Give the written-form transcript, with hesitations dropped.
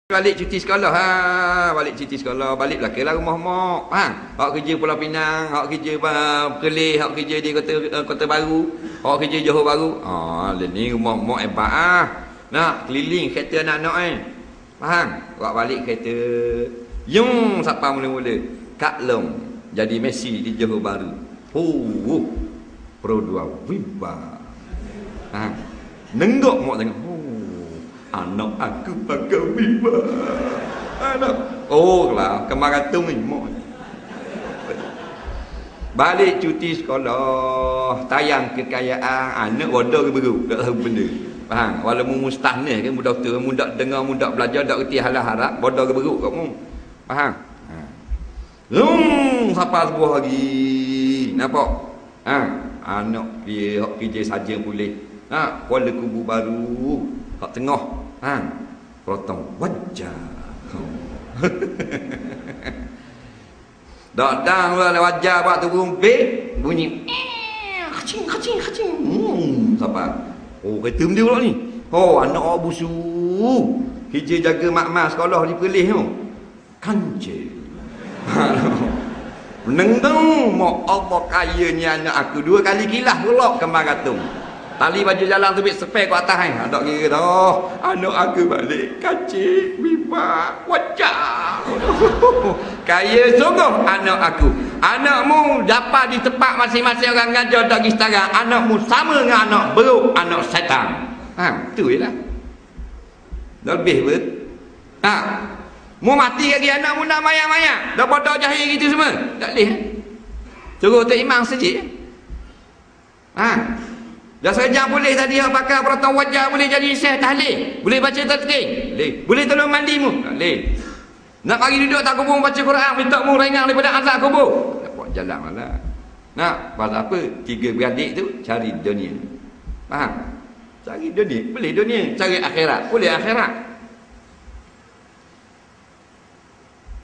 Balik cuti sekolah, balik cuti sekolah, balik belakanglah rumah mak, hak kerja Pulau Pinang, hak kerja Perlis, hak kerja di Kota Baru, hak kerja Johor Baru. Ni rumah mak hebat nak keliling kereta anak-anak faham? Buat balik kereta yung siapa mula-mula Kak Long jadi Messi di Johor Baru. Pro 2 Viva. Nenggok mak tengok. Anak aku pakai Viva. Anak. Lah Kemaratung ni mak. Balik cuti sekolah, tayang kekayaan, anak bodoh ke baru, tak tahu benda. Faham? Walaupun mustahil kan budak tu, mudak dengar, mudak belajar, tak reti halah harap, bodoh ke baru kat mu. Faham? Siapa sebuah lagi. Nampak? Anak dia hak kerja saja boleh. Kuala Kubu Baru, hak tengah. Potong wajah. Datang wajah buat tu rumpit, bunyi kacing. Siapa? Kereta dia pula ni. Anak awak busu. Kerja jaga mak-mak sekolah di Perlis tu. Kancil. Menenggang mak Allah kayanya anak aku 2 kali kilah pula Kemaratung. Tali baju jalan tu bit sepek kat atas kan. Tak kira dah. Anak aku balik kacik, Viva, wajah. Kaya sungguh anak aku. Anakmu dapat di tempat masing-masing orang ngajar tak pergi setara. Anakmu sama dengan anak beruk, anak syaitan. Betul je lah. Lebih ber. Mu mati lagi anakmu nak maya-maya. Dah bodoh jahil gitu semua. Tak boleh. Suruh Tok Imam sejik. Dah sejak boleh tadi yang pakai perotong wajah boleh jadi syekh tahlil. Boleh baca tasbih. Boleh tolong mandimu. Tak boleh. Nak bagi duduk tak kubur baca Quran, minta mu ringan daripada azab kubur. Tak buat jalan malah. Nak pasal apa? 3 beradik tu cari dunia. Faham? Cari dunia, boleh dunia. Cari akhirat, boleh akhirat.